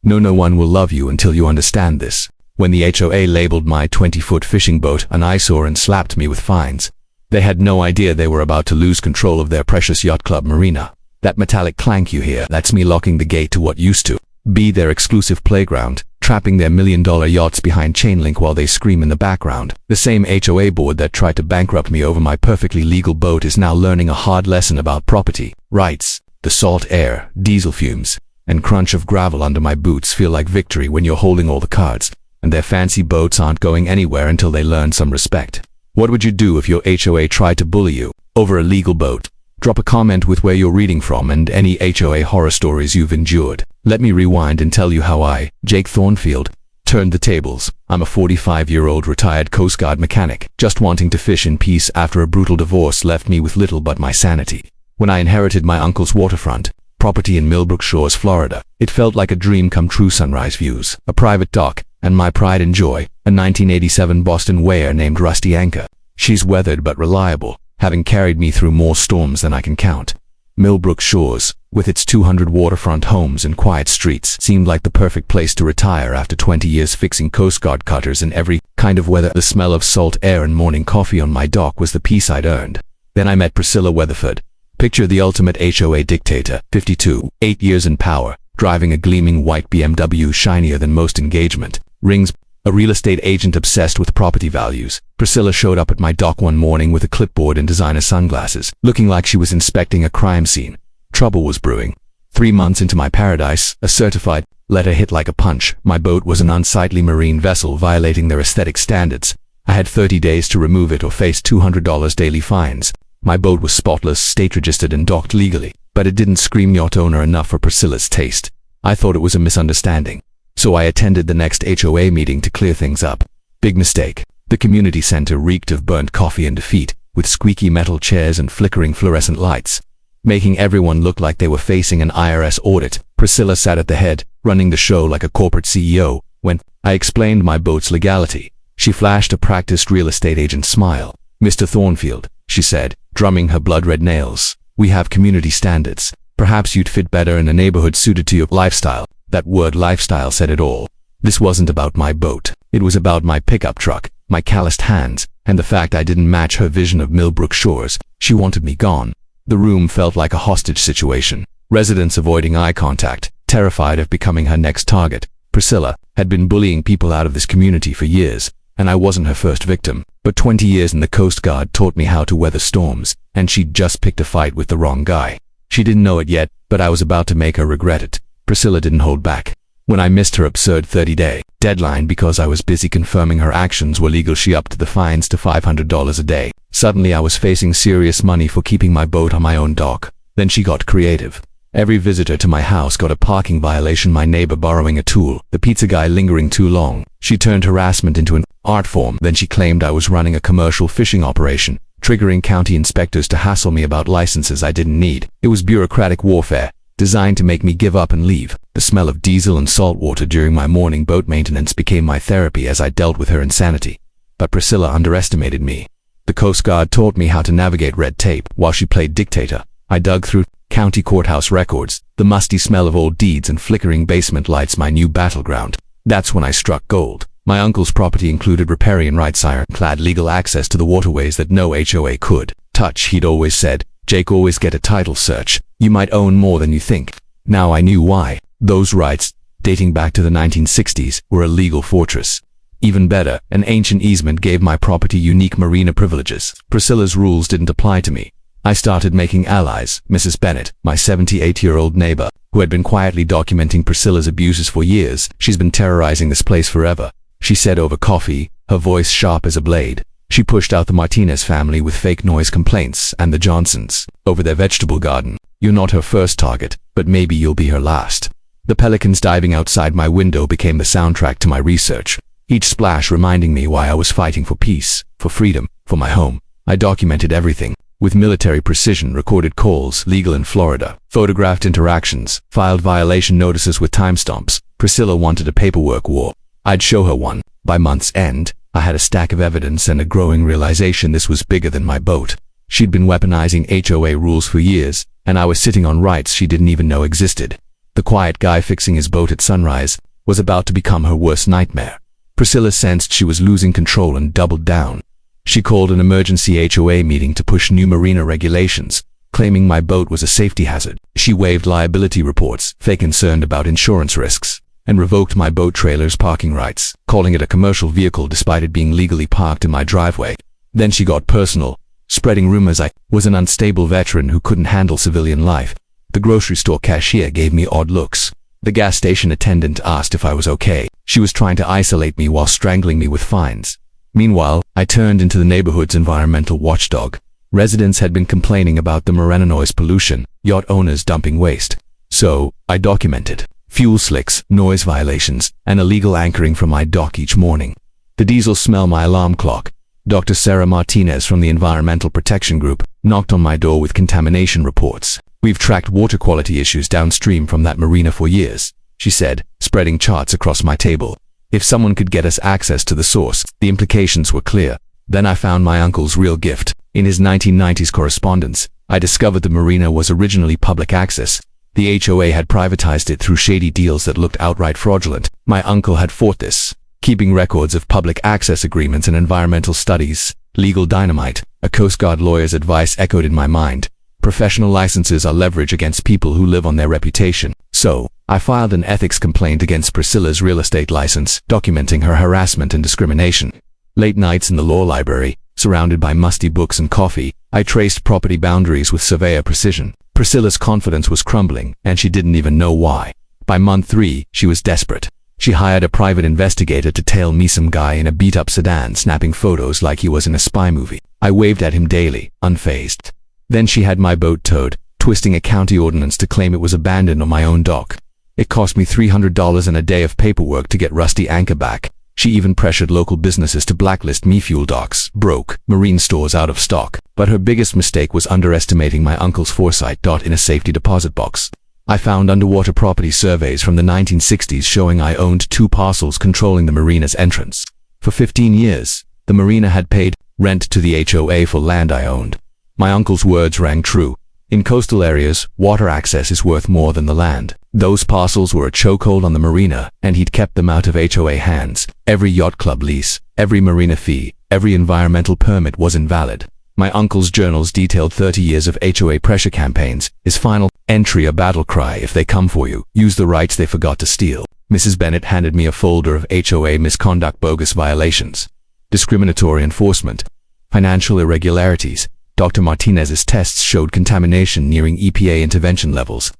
No one will love you until you understand this. When the HOA labeled my 20-foot fishing boat an eyesore and slapped me with fines, they had no idea they were about to lose control of their precious yacht club Marina. That metallic clank you hear, that's me locking the gate to what used to be their exclusive playground, trapping their million-dollar yachts behind chain link while they scream in the background. The same HOA board that tried to bankrupt me over my perfectly legal boat is now learning a hard lesson about property rights. The salt air, diesel fumes, and crunch of gravel under my boots feel like victory when you're holding all the cards, and their fancy boats aren't going anywhere until they learn some respect. What would you do if your HOA tried to bully you over a legal boat? Drop a comment with where you're reading from and any HOA horror stories you've endured. Let me rewind and tell you how I, Jake Thornfield, turned the tables. I'm a 45-year-old retired Coast Guard mechanic, just wanting to fish in peace after a brutal divorce left me with little but my sanity. When I inherited my uncle's waterfront property in Millbrook Shores, Florida, it felt like a dream come true. Sunrise views, a private dock, and my pride and joy, a 1987 Boston Whaler named Rusty Anchor. She's weathered but reliable, having carried me through more storms than I can count. Millbrook Shores, with its 200 waterfront homes and quiet streets, seemed like the perfect place to retire after 20 years fixing Coast Guard cutters in every kind of weather. The smell of salt air and morning coffee on my dock was the peace I'd earned. Then I met Priscilla Weatherford. Picture the ultimate HOA dictator, 52, 8 years in power, driving a gleaming white BMW shinier than most engagement rings, a real estate agent obsessed with property values. Priscilla showed up at my dock one morning with a clipboard and designer sunglasses, looking like she was inspecting a crime scene. Trouble was brewing. 3 months into my paradise, a certified letter hit like a punch. My boat was an unsightly marine vessel violating their aesthetic standards. I had 30 days to remove it or face $200 daily fines. My boat was spotless, state-registered and docked legally, but it didn't scream yacht owner enough for Priscilla's taste. I thought it was a misunderstanding, so I attended the next HOA meeting to clear things up. Big mistake. The community center reeked of burnt coffee and defeat, with squeaky metal chairs and flickering fluorescent lights, making everyone look like they were facing an IRS audit. Priscilla sat at the head, running the show like a corporate CEO. When I explained my boat's legality, she flashed a practiced real estate agent smile. "Mr. Thornfield," she said, drumming her blood-red nails, "we have community standards. Perhaps you'd fit better in a neighborhood suited to your lifestyle." That word lifestyle said it all. This wasn't about my boat. It was about my pickup truck, my calloused hands, and the fact I didn't match her vision of Millbrook Shores. She wanted me gone. The room felt like a hostage situation. Residents avoiding eye contact, terrified of becoming her next target. Priscilla had been bullying people out of this community for years, and I wasn't her first victim. But 20 years in the Coast Guard taught me how to weather storms, and she'd just picked a fight with the wrong guy. She didn't know it yet, but I was about to make her regret it. Priscilla didn't hold back. When I missed her absurd 30-day deadline because I was busy confirming her actions were legal, she upped the fines to $500 a day. Suddenly I was facing serious money for keeping my boat on my own dock. Then she got creative. Every visitor to my house got a parking violation, my neighbor borrowing a tool, the pizza guy lingering too long. She turned harassment into an art form. Then she claimed I was running a commercial fishing operation, triggering county inspectors to hassle me about licenses I didn't need. It was bureaucratic warfare, designed to make me give up and leave. The smell of diesel and salt water during my morning boat maintenance became my therapy as I dealt with her insanity. But Priscilla underestimated me. The Coast Guard taught me how to navigate red tape while she played dictator. I dug through county courthouse records, the musty smell of old deeds and flickering basement lights my new battleground. That's when I struck gold. My uncle's property included riparian rights, ironclad legal access to the waterways that no HOA could touch. He'd always said, "Jake, always get a title search. You might own more than you think." Now I knew why. Those rights, dating back to the 1960s, were a legal fortress. Even better, an ancient easement gave my property unique marina privileges. Priscilla's rules didn't apply to me. I started making allies. Mrs. Bennett, my 78-year-old neighbor, who had been quietly documenting Priscilla's abuses for years. "She's been terrorizing this place forever," she said over coffee, her voice sharp as a blade. She pushed out the Martinez family with fake noise complaints and the Johnsons over their vegetable garden. "You're not her first target, but maybe you'll be her last." The pelicans diving outside my window became the soundtrack to my research, each splash reminding me why I was fighting for peace, for freedom, for my home. I documented everything. With military precision, recorded calls, legal in Florida, photographed interactions, filed violation notices with timestamps. Priscilla wanted a paperwork war. I'd show her one. By month's end, I had a stack of evidence and a growing realization this was bigger than my boat. She'd been weaponizing HOA rules for years, and I was sitting on rights she didn't even know existed. the quiet guy fixing his boat at sunrise, was about to become her worst nightmare. Priscilla sensed she was losing control and doubled down. She called an emergency HOA meeting to push new marina regulations, claiming my boat was a safety hazard. She waived liability reports, fake concerned about insurance risks, and revoked my boat trailer's parking rights, calling it a commercial vehicle despite it being legally parked in my driveway. Then she got personal, spreading rumors I was an unstable veteran who couldn't handle civilian life. The grocery store cashier gave me odd looks. The gas station attendant asked if I was okay. She was trying to isolate me while strangling me with fines. Meanwhile, I turned into the neighborhood's environmental watchdog. Residents had been complaining about the Marina noise pollution, yacht owners dumping waste. So, I documented fuel slicks, noise violations, and illegal anchoring from my dock each morning. The diesel smell my alarm clock. Dr. Sarah Martinez from the Environmental Protection Group knocked on my door with contamination reports. "We've tracked water quality issues downstream from that marina for years," she said, spreading charts across my table. If someone could get us access to the source, the implications were clear. Then I found my uncle's real gift. In his 1990s correspondence, I discovered the marina was originally public access. The HOA had privatized it through shady deals that looked outright fraudulent. My uncle had fought this, keeping records of public access agreements and environmental studies. Legal dynamite. A Coast Guard lawyer's advice echoed in my mind. Professional licenses are leverage against people who live on their reputation. So, I filed an ethics complaint against Priscilla's real estate license, documenting her harassment and discrimination. Late nights in the law library, surrounded by musty books and coffee, I traced property boundaries with surveyor precision. Priscilla's confidence was crumbling, and she didn't even know why. By month 3, she was desperate. She hired a private investigator to tail me some guy in a beat-up sedan snapping photos like he was in a spy movie. I waved at him daily, unfazed. Then she had my boat towed, twisting a county ordinance to claim it was abandoned on my own dock. It cost me $300 and a day of paperwork to get rusty anchor back. She even pressured local businesses to blacklist me. Fuel docks, broke, marine stores out of stock. But her biggest mistake was underestimating my uncle's foresight. In a safety deposit box, I found underwater property surveys from the 1960s showing I owned 2 parcels controlling the marina's entrance. For 15 years, the marina had paid rent to the HOA for land I owned. My uncle's words rang true. In coastal areas, water access is worth more than the land. Those parcels were a chokehold on the marina, and he'd kept them out of HOA hands. Every yacht club lease, every marina fee, every environmental permit was invalid. My uncle's journals detailed 30 years of HOA pressure campaigns. His final entry, a battle cry: if they come for you, use the rights they forgot to steal. Mrs. Bennett handed me a folder of HOA misconduct, bogus violations, discriminatory enforcement, financial irregularities. Dr. Martinez's tests showed contamination nearing EPA intervention levels.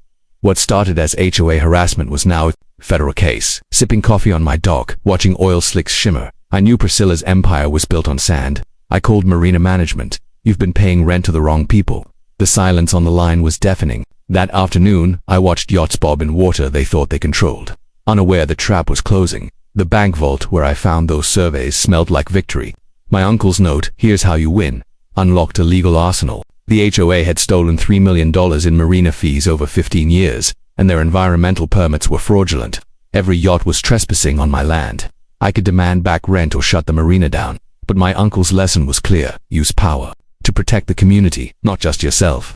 What started as HOA harassment was now a federal case. Sipping coffee on my dock, watching oil slicks shimmer, I knew Priscilla's empire was built on sand. I called Marina Management. "You've been paying rent to the wrong people." The silence on the line was deafening. That afternoon, I watched yachts bob in water they thought they controlled. Unaware the trap was closing, the bank vault where I found those surveys smelled like victory. My uncle's note, "Here's how you win," unlocked a legal arsenal. The HOA had stolen $3 million in marina fees over 15 years, and their environmental permits were fraudulent. Every yacht was trespassing on my land. I could demand back rent or shut the marina down. But my uncle's lesson was clear: use power to protect the community, not just yourself.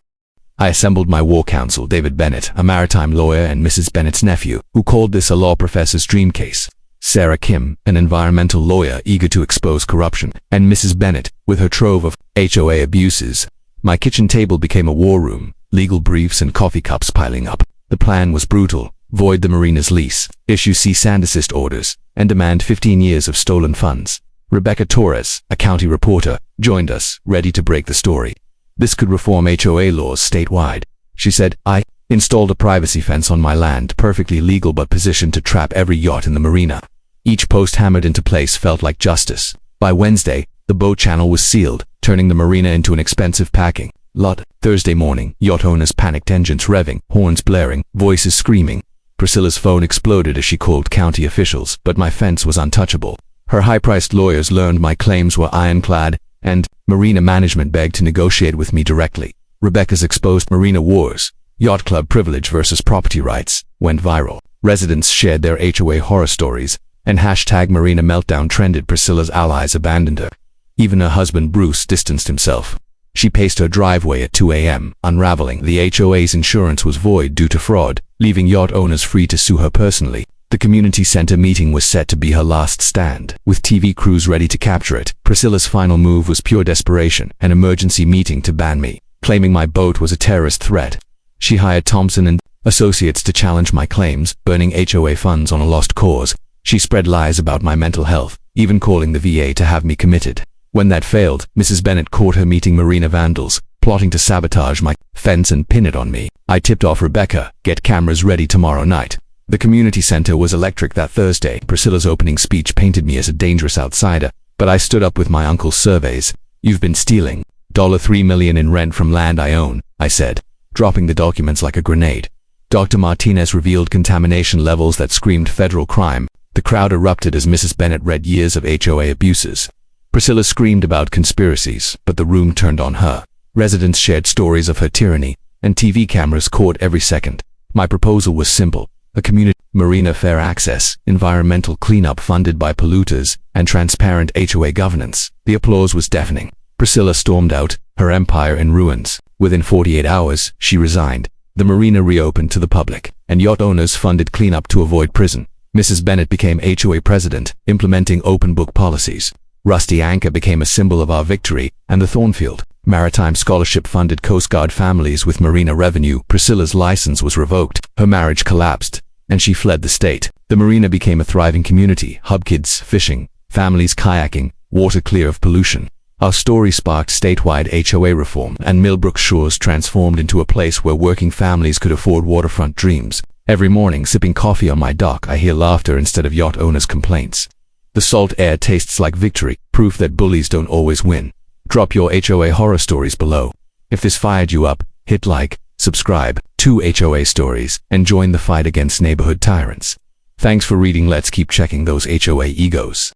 I assembled my war council: David Bennett, a maritime lawyer, and Mrs. Bennett's nephew, who called this a law professor's dream case; Sarah Kim, an environmental lawyer eager to expose corruption; and Mrs. Bennett, with her trove of HOA abuses. My kitchen table became a war room, legal briefs and coffee cups piling up. The plan was brutal: void the marina's lease, issue cease and desist orders, and demand 15 years of stolen funds. Rebecca Torres, a county reporter, joined us, ready to break the story. This could reform HOA laws statewide. She said, "I installed a privacy fence on my land, perfectly legal but positioned to trap every yacht in the marina." Each post hammered into place felt like justice. By Wednesday, the boat channel was sealed, turning the marina into an expensive packing lot. Thursday morning, yacht owners panicked, engines revving, horns blaring, voices screaming. Priscilla's phone exploded as she called county officials, but my fence was untouchable. Her high-priced lawyers learned my claims were ironclad, and Marina Management begged to negotiate with me directly. Rebecca's exposed marina wars, yacht club privilege versus property rights, went viral. Residents shared their HOA horror stories, and #Marina Meltdown trended. Priscilla's allies abandoned her. Even her husband Bruce distanced himself. She paced her driveway at 2 a.m., unraveling. The HOA's insurance was void due to fraud, leaving yacht owners free to sue her personally. The community center meeting was set to be her last stand, with TV crews ready to capture it. Priscilla's final move was pure desperation, an emergency meeting to ban me, claiming my boat was a terrorist threat. She hired Thompson and Associates to challenge my claims, burning HOA funds on a lost cause. She spread lies about my mental health, even calling the VA to have me committed. When that failed, Mrs. Bennett caught her meeting Marina vandals, plotting to sabotage my fence and pin it on me. I tipped off Rebecca, "Get cameras ready tomorrow night." The community center was electric that Thursday. Priscilla's opening speech painted me as a dangerous outsider, but I stood up with my uncle's surveys. "You've been stealing $3 million in rent from land I own," I said, dropping the documents like a grenade. Dr. Martinez revealed contamination levels that screamed federal crime. The crowd erupted as Mrs. Bennett read years of HOA abuses. Priscilla screamed about conspiracies, but the room turned on her. Residents shared stories of her tyranny, and TV cameras caught every second. My proposal was simple: a community marina, fair access, environmental cleanup funded by polluters, and transparent HOA governance. The applause was deafening. Priscilla stormed out, her empire in ruins. Within 48 hours, she resigned. The marina reopened to the public, and yacht owners funded cleanup to avoid prison. Mrs. Bennett became HOA president, implementing open book policies. Rusty Anchor became a symbol of our victory, and the Thornfield Maritime Scholarship funded Coast Guard families with marina revenue. Priscilla's license was revoked, her marriage collapsed, and she fled the state. The marina became a thriving community, hub kids fishing, families kayaking, water clear of pollution. Our story sparked statewide HOA reform, and Millbrook Shores transformed into a place where working families could afford waterfront dreams. Every morning, sipping coffee on my dock, I hear laughter instead of yacht owners' complaints. The salt air tastes like victory, proof that bullies don't always win. Drop your HOA horror stories below. If this fired you up, hit like, subscribe to HOA Stories, and join the fight against neighborhood tyrants. Thanks for reading. Let's keep checking those HOA egos.